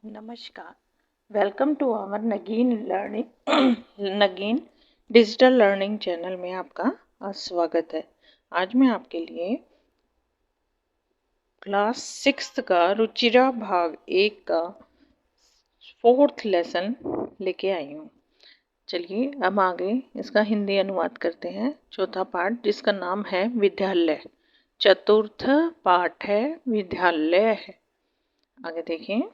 नमस्कार, welcome to our Nageen digital learning channel में आपका स्वागत है। आज मैं आपके लिए क्लास 6 का रुचिरा भाग 1 का 4th लेसन लेके आई हूँ। चलिए अब आगे इसका हिंदी अनुवाद करते हैं। चौथा पाठ जिसका नाम है विद्यालय। चतुर्थ पाठ है विद्यालय है। आगे देखिए,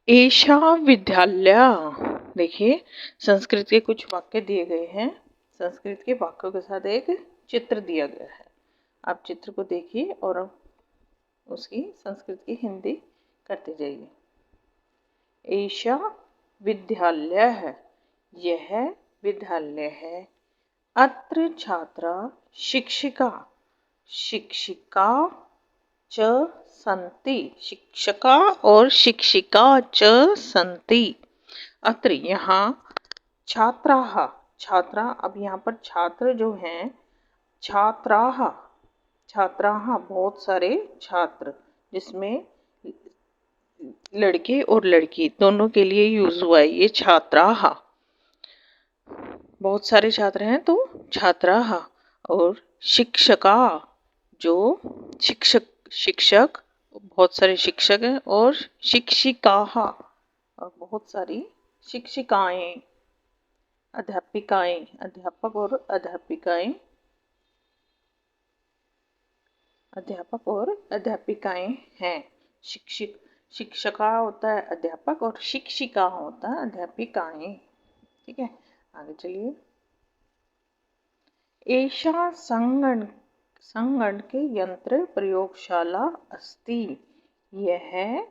एषा विद्यालय। देखिए, संस्कृत के कुछ वाक्य दिए गए हैं। संस्कृत के वाक्यों के साथ एक चित्र दिया गया है। आप चित्र को देखिए और उसकी संस्कृत की हिंदी करते जाइए। एषा विद्यालय है, यह विद्यालय है। अत्र छात्रा शिक्षिका शिक्षिका च संति, शिक्षका और शिक्षिका च संति। अत्र यहाँ छात्राः, छात्रा, अब यहाँ पर छात्र जो हैं छात्राः, छात्राः बहुत सारे छात्र, जिसमें लड़के और लड़की दोनों के लिए यूज हुआ है ये छात्राः। बहुत सारे छात्र हैं तो छात्राः। और शिक्षका, जो शिक्षक बहुत सारे शिक्षक हैं, और शिक्षिकाः और बहुत सारी शिक्षिकाएं, अध्यापिकाएं, अध्यापक और अध्यापिकाएं हैं। शिक्षका होता है अध्यापक और शिक्षिका होता है अध्यापिकाएं। ठीक है, आगे चलिए। एषा संगणक यंत्र प्रयोगशाला अस्ति। यह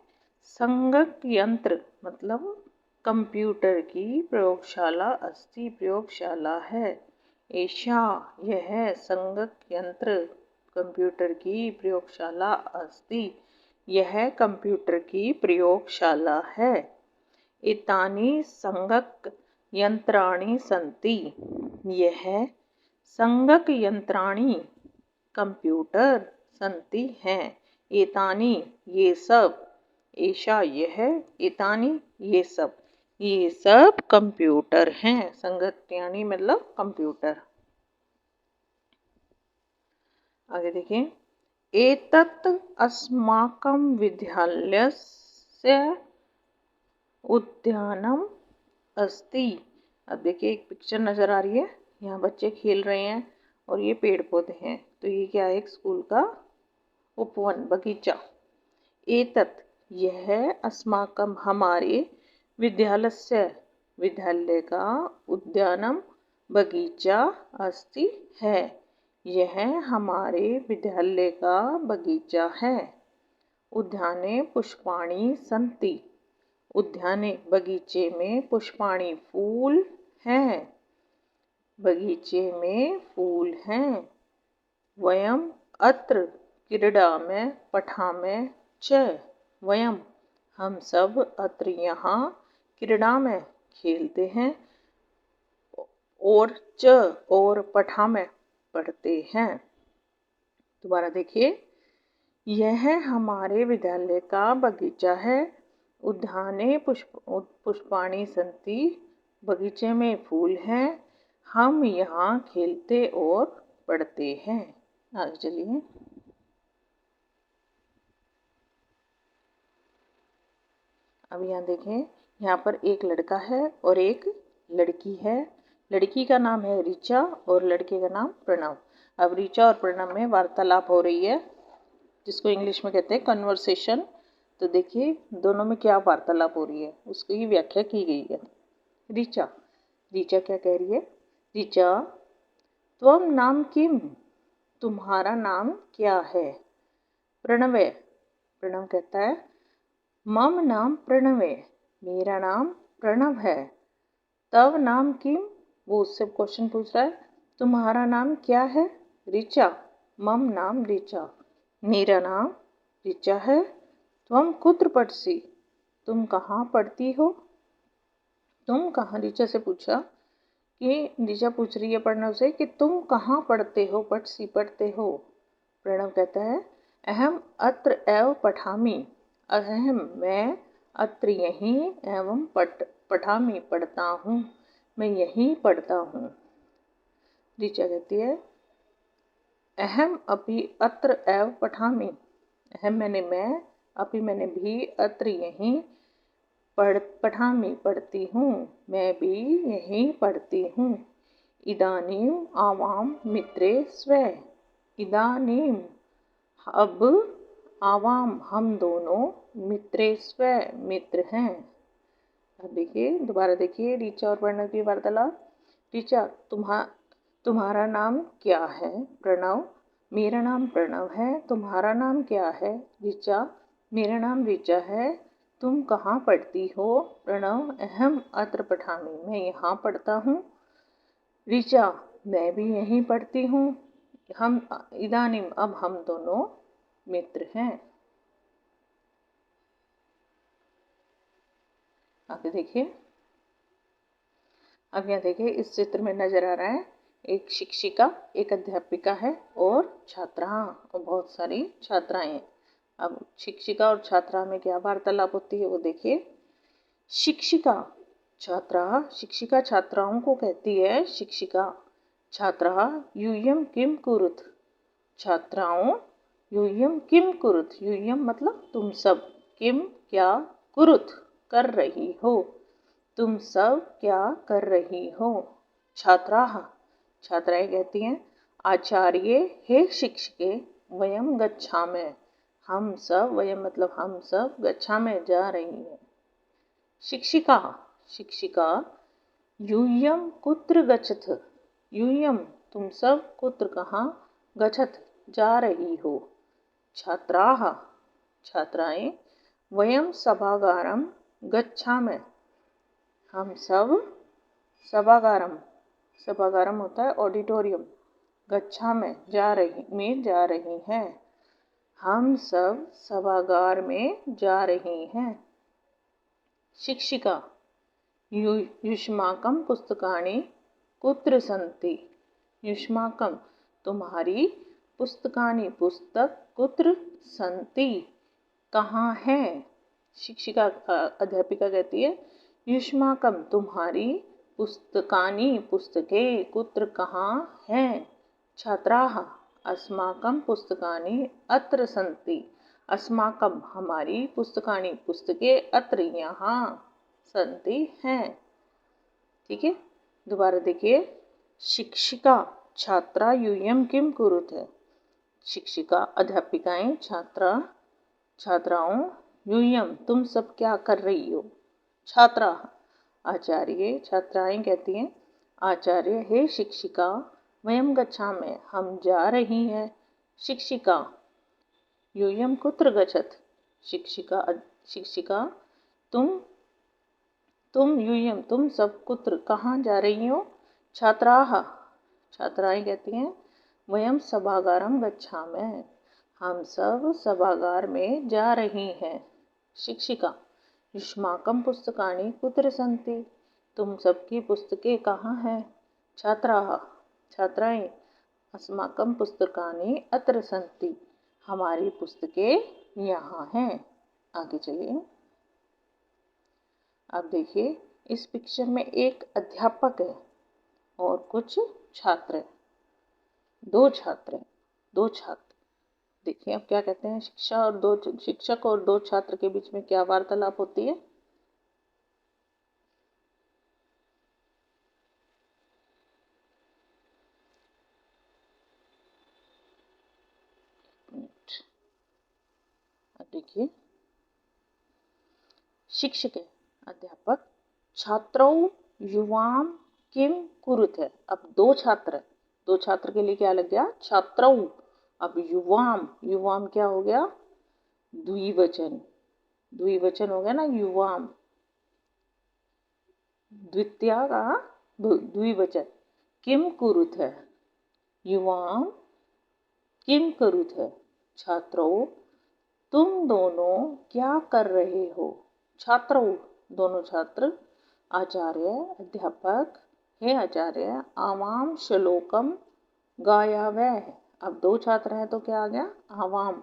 संगणक यंत्र मतलब कंप्यूटर की प्रयोगशाला अस्ति, प्रयोगशाला है। एषा यह संगणक यंत्र कंप्यूटर की प्रयोगशाला अस्ति, यह कंप्यूटर की प्रयोगशाला है। एतानि संगणक यंत्राणि सन्ति। यह संगणक यंत्राणि कंप्यूटर सन्ति हैं। एतानि ये सब, एषा यह, एतानि ये सब कंप्यूटर हैं। संगणक मतलब कंप्यूटर। आगे देखिए, एतत् अस्माकं विद्यालयस्य उद्यानम अस्ति। अब देखिए, एक पिक्चर नजर आ रही है, यहाँ बच्चे खेल रहे हैं और ये पेड़ पौधे हैं, तो ये क्या है, एक स्कूल का उपवन, बगीचा। एतत् यह, अस्माकम हमारे, विद्यालय विद्यालय का, उद्यानम बगीचा, अस्ति है, यह हमारे विद्यालय का बगीचा है। उद्याने पुष्पाणि सन्ति। उद्याने बगीचे में, पुष्पाणि फूल हैं, बगीचे में फूल हैं। वयम अत्र क्रीडामः पठामः च। वयम हम सब, अत्र यहाँ, क्रीडामः खेलते हैं, और च और पठामः पढ़ते हैं। दोबारा देखिए, यह हमारे विद्यालय का बगीचा है। उद्याने पुष्पाणि सन्ति। बगीचे में फूल हैं। हम यहाँ खेलते और पढ़ते हैं। आगे चलिए। अब यहाँ देखें, यहाँ पर एक लड़का है और एक लड़की है। लड़की का नाम है ऋचा और लड़के का नाम प्रणव। अब ऋचा और प्रणव में वार्तालाप हो रही है, जिसको इंग्लिश में कहते हैं कन्वर्सेशन। तो देखिए, दोनों में क्या वार्तालाप हो रही है उसकी व्याख्या की गई है। ऋचा क्या कह रही है? ऋचा, त्वम नाम किम? तुम्हारा नाम क्या है? प्रणव कहता है, मम नाम प्रणवे, मेरा नाम प्रणव है। तव नाम किम? वो उससे क्वेश्चन पूछ रहा है, तुम्हारा नाम क्या है? ऋचा, मम नाम ऋचा, मेरा नाम ऋचा है। त्वम कुत्र पठसि? तुम कहाँ पढ़ती हो? तुम कहाँ, ऋचा से पूछा कि, ऋचा पूछ रही है प्रणव से कि तुम कहाँ पढ़ते हो, पठसि पढ़ते हो। प्रणव कहता है, अहम अत्र एव पठामि, अहम मैं अत्र यहीं एवं पठामि पढ़ता हूँ, मैं यहीं पढ़ता हूँ। ऋचा कहती है अहम अपि अत्र एव पठामि। अहम मैंने मैं, अपि मैंने भी, अत्र यहीं, पठामि पढ़ती हूँ, मैं भी यहीं पढ़ती हूँ। इदानीम आवाम मित्रे स्वे। इदानीम अब, आवाम हम दोनों, मित्रे स्व मित्र हैं। अब देखिए, दोबारा देखिए ऋचा और प्रणव की वार्तालाप। ऋचा तुम्हारा नाम क्या है? प्रणव मेरा नाम प्रणव है, तुम्हारा नाम क्या है? ऋचा मेरा नाम ऋचा है, तुम कहाँ पढ़ती हो? प्रणव अहम अत्र पठामि, मैं यहाँ पढ़ता हूँ। ऋचा मैं भी यहीं पढ़ती हूँ। हम इदानीम अब हम दोनों मित्र हैं। आगे देखिए, अब यहाँ देखिए इस चित्र में नजर आ रहा है एक शिक्षिका, एक अध्यापिका है और छात्रा और बहुत सारी छात्राएं। अब शिक्षिका और छात्रा में क्या वार्तालाप होती है वो देखिए। शिक्षिका छात्राओं को कहती है, शिक्षिका छात्रा यूयम किम कुरुत। छात्राओं यूयम किम कुरुत, यूयम मतलब तुम सब, किम क्या, कुरुत कर रही हो, तुम सब क्या कर रही हो। छात्राएं कहती हैं आचार्य हे शिक्षके वयम गच्छामः। हम सब, वयम मतलब हम सब, गच्छामः जा रही हैं। शिक्षिका यूयम कुत्र गच्छथ। यूयम तुम सब, कुत्र कहाँ, गच्छथ जा रही हो। छात्राएं वयम सभागारम गच्छामः। हम सब सभागारम होता है ऑडिटोरियम, गच्छामः जा रही हैं। हम सब सभागार में जा रही हैं। शिक्षिका युष्माकं पुस्तकानि कुत्र सन्ति। युष्माकं तुम्हारी, पुस्तकानि पुस्तक, कुत्र सन्ति कहाँ है। शिक्षिका अध्यापिका कहती है युष्माकं तुम्हारी, पुस्तकानि पुस्तकें, कुत्र कहाँ हैं। छात्राः अस्माकं पुस्तकानि अत्र सन्ति। अस्माकं हमारी, पुस्तकानि पुस्तकें, अत्र यहाँ, सन्ति हैं। ठीक है, दोबारा देखिए। शिक्षिका छात्रा यूयम किम कुरुत है। शिक्षिका अध्यापिकाएं छात्राओं यूयम तुम सब क्या कर रही हो। छात्रा आचार्य, छात्राएं कहती हैं आचार्य हे शिक्षिका वयम गच्छामः, हम जा रही हैं। शिक्षिका यूयम कुत्र गच्छथ। शिक्षिका तुम यूयम तुम सब, कुत्र कहाँ जा रही हो। छात्राएं कहती हैं वयम सभागारम गच्छामः, हम सब सभागार में जा रही हैं। शिक्षिका युष्माकं पुस्तकानि कुत्र सन्ति, तुम सबकी पुस्तकें कहाँ हैं। छात्राएं अस्माकं पुस्तकानि अत्र सन्ति, हमारी पुस्तकें यहाँ हैं। आगे चलिए। अब देखिए इस पिक्चर में एक अध्यापक है और कुछ छात्र हैं। दो छात्र देखिए अब क्या कहते हैं। शिक्षक और दो छात्र के बीच में क्या वार्तालाप होती है। देखिए शिक्षक है अध्यापक, छात्रों युवाम किम कुरुत है। अब दो छात्र के लिए क्या लग गया छात्रों। अब युवाम क्या हो गया द्विवचन हो गया ना युवाम, द्वितीया का द्विवचन। किम कुरुत है युवाम किम करुत है। छात्रों तुम दोनों क्या कर रहे हो। छात्रों दोनों छात्र, आचार्य अध्यापक हे आचार्य आवाम श्लोकम गायावै। अब दो छात्र हैं तो क्या आ गया आवाम,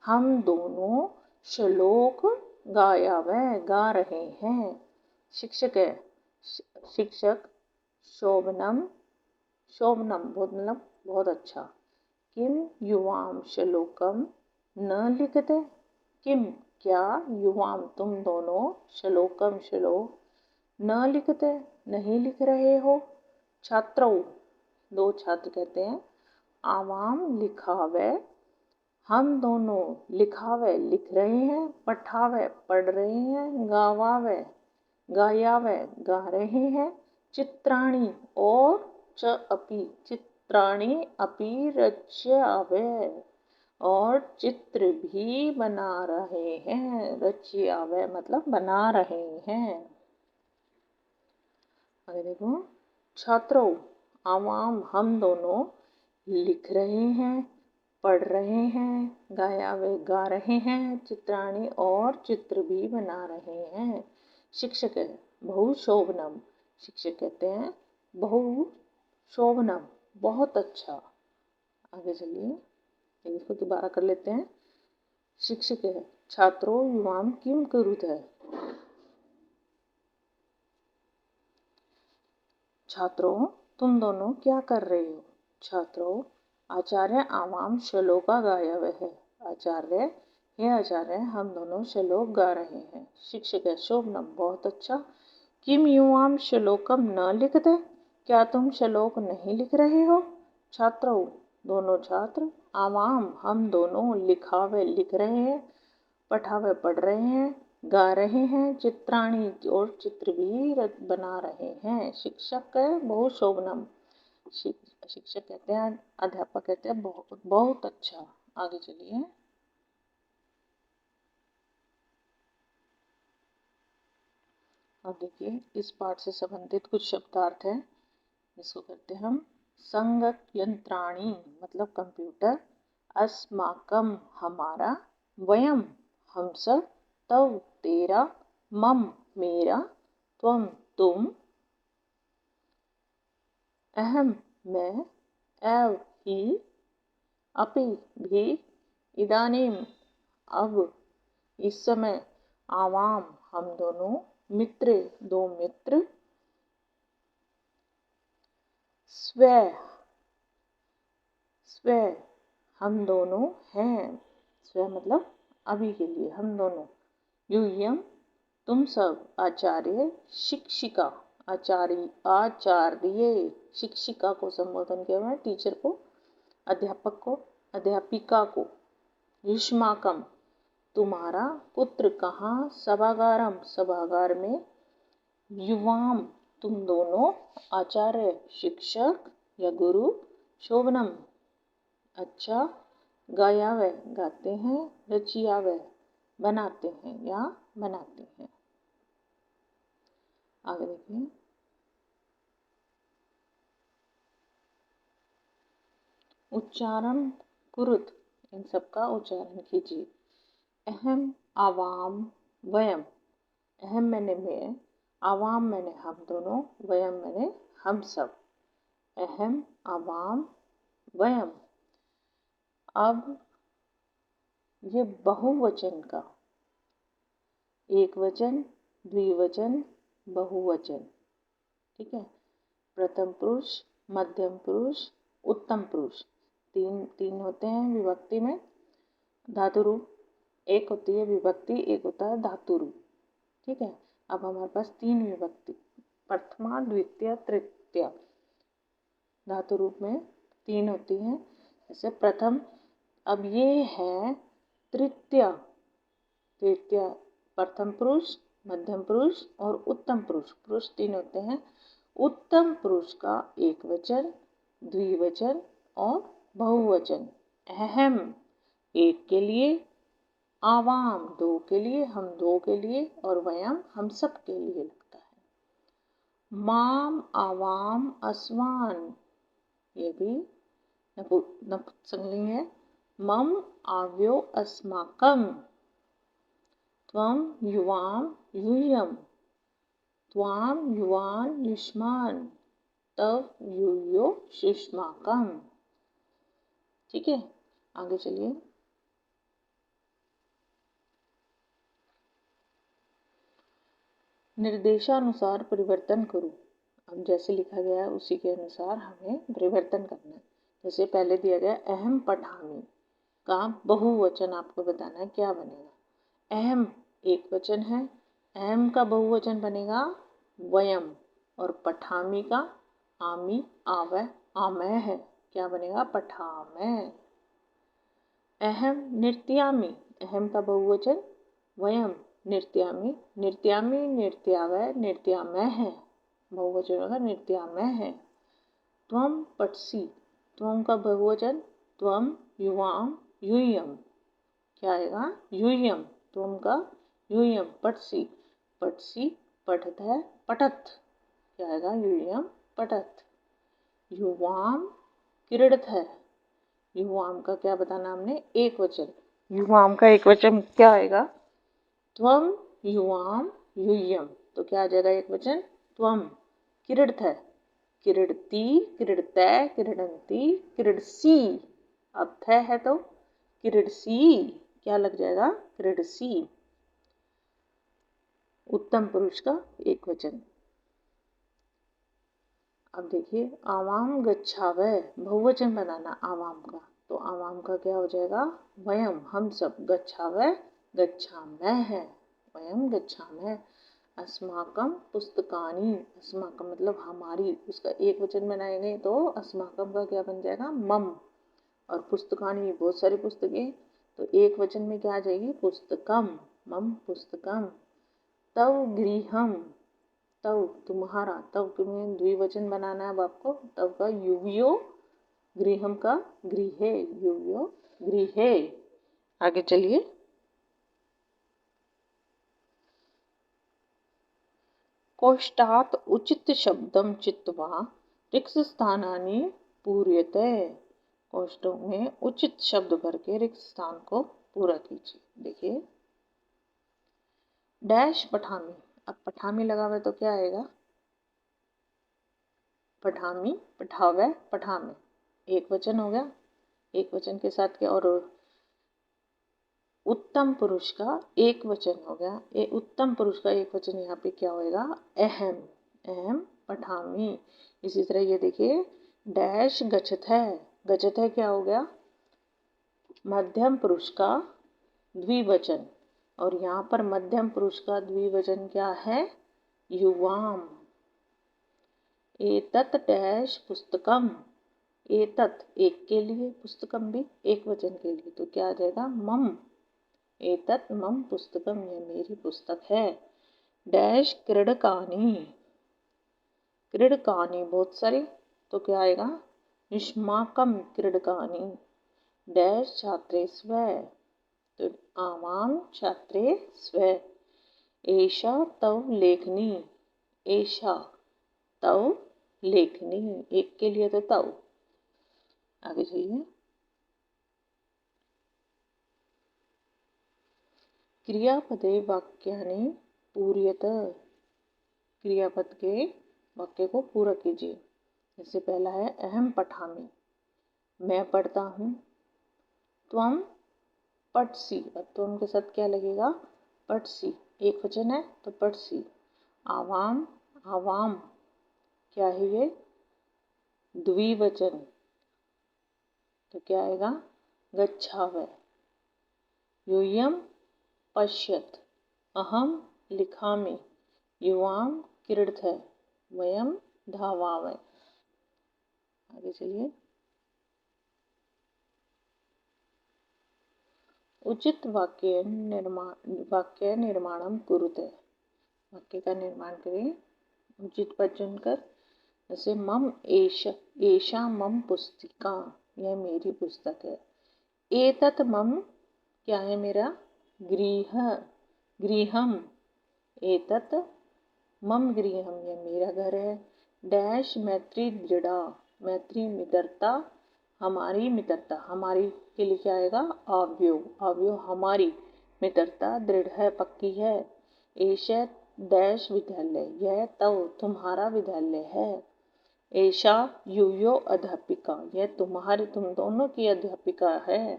हम दोनों श्लोक गाया वह गा रहे हैं। शिक्षक है शिक्षक शोभनम शोभनम बहुत मतलब बहुत अच्छा। किम युवाम श्लोकम न लिखते किम क्या युवाम तुम दोनों श्लोकम श्लोक न लिखते नहीं लिख रहे हो। छात्रों दो छात्र कहते हैं आवाम लिखावे हम दोनों लिखावे लिख रहे हैं पठावे पढ़ रहे हैं गावावे गायावे गा रहे हैं चित्राणी और च अपि चित्राणी अपि रच्यावे और चित्र भी बना रहे हैं। रच्यावे मतलब बना रहे हैं। आगे देखो छात्रों आवाम हम दोनों लिख रहे हैं पढ़ रहे हैं गाया वे गा रहे हैं चित्राणी और चित्र भी बना रहे हैं। शिक्षक है बहुशोभनम शिक्षक कहते हैं बहुशोभनम बहुत अच्छा। आगे चलिए इसको दोबारा कर लेते हैं। शिक्षक है छात्रों युवाम किम कुरुते छात्रों तुम दोनों क्या कर रहे हो। छात्रों आचार्य आवाम श्लोका गाया वह है आचार्य हे आचार्य हम दोनों श्लोक गा रहे हैं। शिक्षक है शोभनम बहुत अच्छा। किम युवाम श्लोकम न लिखते क्या तुम श्लोक नहीं लिख रहे हो। छात्रों दोनों छात्र आवाम हम दोनों लिखावे लिख रहे हैं पठावे पढ़ रहे हैं गा रहे हैं चित्राणी और चित्र भी बना रहे हैं। शिक्षक है बहुशोभनम शिक्षक कहते हैं अध्यापक कहते हैं बहुत बहुत अच्छा। आगे चलिए अब देखिए इस पाठ से संबंधित कुछ शब्दार्थ हैं जिसको करते हैं हम। संगत यंत्राणी मतलब कंप्यूटर अस्माकम हमारा वयम हम सब तव तेरा मम मेरा त्वम तुम अहम मैं एव ही अपि भी इदानीम अब इस समय आवाम हम दोनों मित्र दो मित्र स्व स्व हम दोनों हैं स्व मतलब अभी के लिए हम दोनों यूयम तुम सब आचार्य शिक्षिका आचार्य शिक्षिका को संबोधन किया हुआ है टीचर को अध्यापक को अध्यापिका को। युष्माकम तुम्हारा पुत्र कहाँ सभागारम सभागार में। युवाम तुम दोनों आचार्य शिक्षक या गुरु शोभनम अच्छा गायावे गाते हैं रचियावे बनाते हैं या बनाते हैं। आगे देखिए उच्चारण कुरुत इन सबका उच्चारण कीजिए। अहम आवाम वयम अहम मैंने मैं आवाम मैंने हम दोनों वयम मैंने हम सब। अहम आवाम वयम अब ये बहुवचन का एक वचन द्विवचन बहुवचन ठीक है। प्रथम पुरुष मध्यम पुरुष उत्तम पुरुष तीन होते हैं विभक्ति में। धातु रूप एक होती है विभक्ति एक होता है धातु रूप ठीक है। अब हमारे पास तीन विभक्ति प्रथमा द्वितीय तृतीय धातु रूप में तीन होती हैं। जैसे प्रथम अब ये है तृतीय तृतीय प्रथम पुरुष मध्यम पुरुष और उत्तम पुरुष पुरुष तीन होते हैं। उत्तम पुरुष का एक वचन द्विवचन और बहुवचन। अहम एक के लिए आवाम दो के लिए हम दो के लिए और वयम हम सब के लिए लगता है। माम आवाम अस्वान ये भी नपुंसकलिंग है। मम आव्यो अस्माकम त्वम युवाम यूयम त्वाम युवान युष्मान तव यूयो सुष्माकम ठीक है। आगे चलिए निर्देशानुसार परिवर्तन करो। अब जैसे लिखा गया है उसी के अनुसार हमें परिवर्तन करना है। जैसे पहले दिया गया अहम पठामी का बहुवचन आपको बताना है, क्या बनेगा। अहम एक वचन है, अहम का बहुवचन बनेगा वयम, और पठामी का आमी आवै आमय है, क्या बनेगा पठामय। अहम नृत्यामि, अहम का बहुवचन वयम, नृत्यामि नृत्यामि नृत्यावै नृत्यामय है, बहुवचन होगा नृत्यामय है। त्वम पठसी, त्वम का बहुवचन त्वम युवाम यूयम, क्या आएगा यूयम, त्वम का यूयम। पठसी, पठसी पठत है पठत, क्या आएगा यूयम पठत। युवाम क्रीड़त है, युवाम का क्या बताना हमने एक वचन, युवाम का एक वचन क्या आएगा त्वम युवाम यूयम, तो क्या आ जाएगा एक वचन त्वम। क्रीड़त है, क्रीड़ती क्रीड़तै क्रीड़न्ति क्रीड़सी, अब थ है तो क्रीड़सी, क्या लग जाएगा क्रीड़सी। उत्तम पुरुष का एक वचन। अब देखिए आवाम गच्छावै, बहुवचन बनाना आवाम का, तो आवाम का क्या हो जाएगा वयम, हम सब। गच्छावै गच्छामय है, वयम गच्छामय। अस्माकम पुस्तकानि, अस्माकम मतलब हमारी, उसका एक वचन बनाएंगे तो अस्माकम का क्या बन जाएगा मम, और पुस्तकानि बहुत सारी पुस्तकें, तो एक वचन में क्या आ जाएगी पुस्तकम, मम पुस्तकम। तव गृहम, तव तुम्हारा, तव में द्विवचन बनाना है अब आपको, तव का युवियो, गृहम का गृहे, युवियो गृहे। आगे चलिए। कोष्ठात् उचित शब्दम चित्वा रिक्त स्थानानि पूर्यते, कोष्ठों में उचित शब्द भर के रिक्त स्थान को पूरा कीजिए। देखिए डैश पठामी, अब पठामी लगा हुआ तो क्या आएगा पठामी पठावे पठामे, एक वचन हो गया, एक वचन के साथ क्या, और उत्तम पुरुष का एक वचन हो गया, उत्तम पुरुष का एक वचन यहाँ पे क्या होएगा अहम, अहम पठामी। इसी तरह ये देखिए डैश गच्छत है, गच्छत है क्या हो गया मध्यम पुरुष का द्विवचन, और यहाँ पर मध्यम पुरुष का द्विवचन क्या है युवाम। एतत् डैश पुस्तकम, एतत् एक के लिए, पुस्तकम भी एक वचन के लिए, तो क्या आ जाएगा मम, एतत् मम पुस्तकम, यह मेरी पुस्तक है। डैश क्रीडकानि, क्रीडकानि बहुत सारी, तो क्या आएगा युष्माकम क्रीडकानि। डैश छात्रे स्व, तो आवाम छात्रे स्व। एषा तव लेखनी, एषा तव लेखनी, एक के लिए तो तव। आगे चलिए। क्रियापदे वाक्यानि पूर्यत, क्रियापद के वाक्य को पूरा कीजिए। जैसे पहला है अहम पठामी, मैं पढ़ता हूँ। त्वम पठसी, अब त्वम के साथ क्या लगेगा पठसी, एक वचन है तो पठसी। आवाम, आवाम क्या है ये द्विवचन, तो क्या आएगा गच्छावै। यूयम पश्यत, अहम लिखामि, युवाम क्रीडथ, वयम धावामः। आगे चलिए। उचित वाक्य निर्माणम कुरुते, वाक्य का निर्माण करें उचित पद चुनकर। जैसे मम एषा मम पुस्तिका, यह मेरी पुस्तक है। एतत् मम क्या है मेरा गृह, गृहम, एतत् मम गृहम, यह मेरा घर है। डैश मैत्री दृढ़ा, मैत्री मित्रता, हमारी मित्रता, हमारी के लिए क्या आएगा अव्यय, अव्यय हमारी मित्रता दृढ़ है पक्की है। एषा डैश विद्यालय, यह तव तुम्हारा विद्यालय है। एषा यूयो अध्यापिका, यह तुम्हारी तुम दोनों की अध्यापिका है,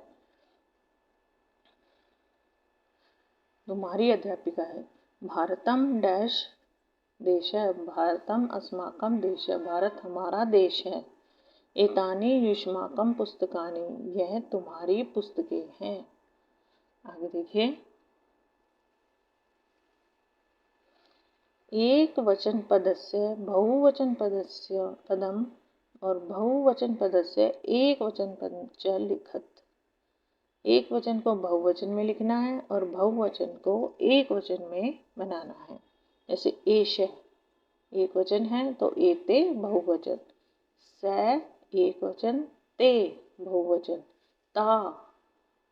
तुम्हारी अध्यापिका है। भारतम डैश देशः भारतम अस्माकं देशः, भारत हमारा देश है। एतानि युष्माकं पुस्तकानि, यह तुम्हारी पुस्तकें हैं। आगे देखिए, एक वचन पदस्य बहुवचन पदस्य पदम और बहुवचन पदस्य एक वचन पदं च लिखत। एक वचन को बहुवचन में लिखना है और बहुवचन को एक वचन में बनाना है। जैसे एष एक वचन है तो एते बहुवचन, स एक वचन, ते बहुवचन, ता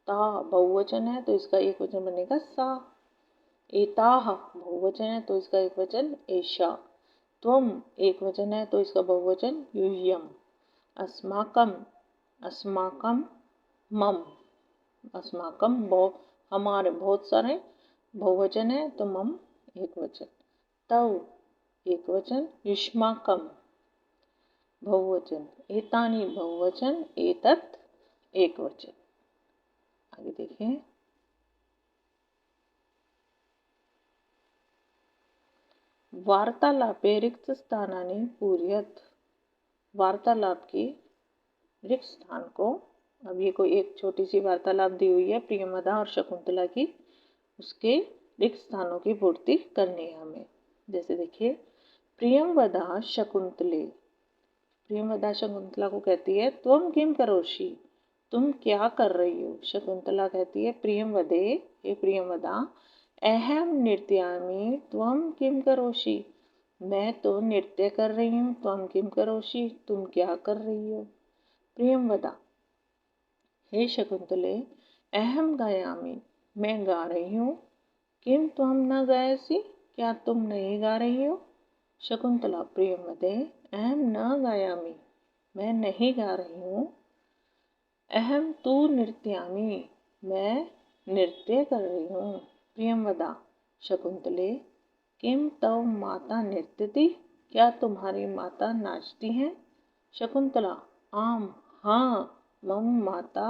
बहुवचन है तो इसका एक वचन बनेगा सा। एताः बहुवचन है तो इसका एक वचन एषा। त्वम एक वचन है तो इसका बहुवचन यूयम। अस्माकं मम, अस्माकं हमारे बहुत सारे बहुवचन है तो मम एक वचन। तव एक वचन, युष्माकं बहुवचन, एतानि बहुवचन, एतत् एक वचन। आगे देखिए, वार्तालापे रिक्त स्थानानि पूरयत। वार्तालाप की रिक्त स्थान को, अब ये कोई एक छोटी सी वार्तालाप दी हुई है प्रियमदा और शकुंतला की, उसके रिक्त स्थानों की पूर्ति करनी है हमें। जैसे देखिए, प्रियमवदा शकुंतले, प्रियमदा शकुंतला को कहती है त्वम किम करोषि, तुम क्या कर रही हो। शकुंतला कहती है प्रियमवदे, हे प्रियमदा, अहम नृत्यामि त्वम किम करोषि, मैं तो नृत्य कर रही हूँ, त्वम किम करोषि, तुम क्या कर रही हो। प्रियमवदा, हे शकुंतले, अहम गायामि, मैं गा रही हूँ, किम त्वम न गायसी, क्या तुम नहीं गा रही हो। शकुंतला, प्रियमवदे, अहम न गायामि, मैं नहीं गा रही हूँ। अहम तु नृत्यामि, मैं नृत्य कर रही हूँ। प्रियमवदा शकुंतले, किम तव माता नृत्यति, क्या तुम्हारी माता नाचती हैं। शकुंतला, आम हाँ, मम माता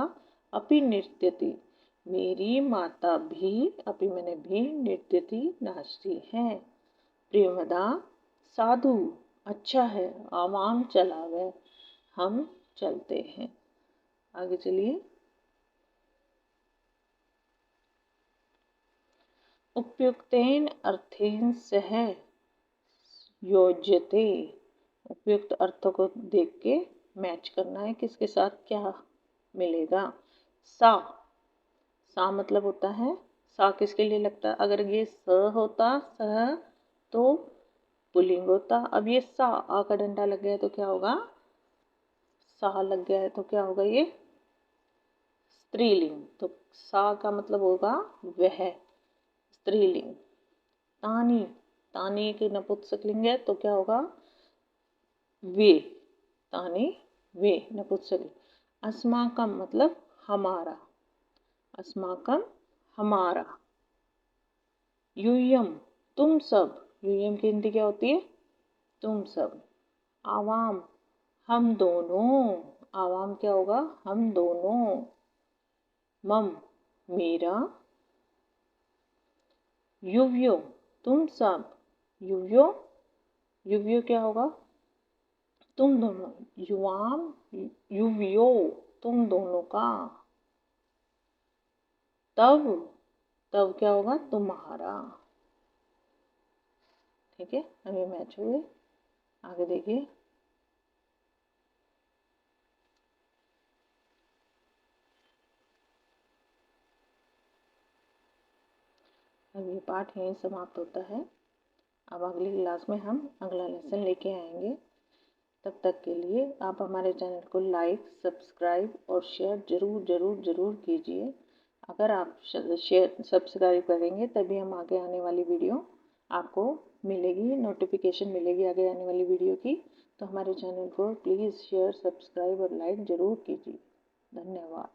अपि नृत्यति, मेरी माता भी, अपि मैंने भी, नृत्यति नाचती हैं। प्रियमदा, साधु अच्छा है, आवाम चलावे, हम चलते हैं। आगे चलिए, उपयुक्तेन अर्थेन सह योज्यते, उपयुक्त अर्थों को देख के मैच करना है किसके साथ क्या मिलेगा। सा, सा मतलब होता है, सा किसके लिए लगता है, अगर ये स होता सह तो पुल्लिंग होता। अब ये सा, आ का डंडा लग गया तो क्या होगा, सा लग गया है तो क्या होगा, ये स्त्रीलिंग, तो सा का मतलब होगा वह, स्त्रीलिंग। तानी, तानी के नपुंसकलिंग है तो क्या होगा, वे, तानी वे नपुंसकलिंग। अस्माकम मतलब हमारा, अस्माकम हमारा। यूयम तुम सब, यूयम की हिंदी क्या होती है, तुम सब। आवाम हम दोनों, आवाम क्या होगा, हम दोनों। मम मेरा। युवयो तुम सब, युवयो, युवयो क्या होगा, तुम दोनों। युवाम युवयो तुम दोनों का। तब, तब क्या होगा, तुम्हारा। ठीक है, अब ये मैच हुए। आगे देखिए, अब ये पाठ यहीं समाप्त होता है। अब अगली क्लास में हम अगला लेसन लेके आएंगे। तब तक के लिए आप हमारे चैनल को लाइक, सब्सक्राइब और शेयर जरूर जरूर जरूर कीजिए। अगर आप शेयर सब्सक्राइब करेंगे तभी हम आगे आने वाली वीडियो आपको मिलेगी, नोटिफिकेशन मिलेगी आगे आने वाली वीडियो की। तो हमारे चैनल को प्लीज़ शेयर, सब्सक्राइब और लाइक ज़रूर कीजिए। धन्यवाद।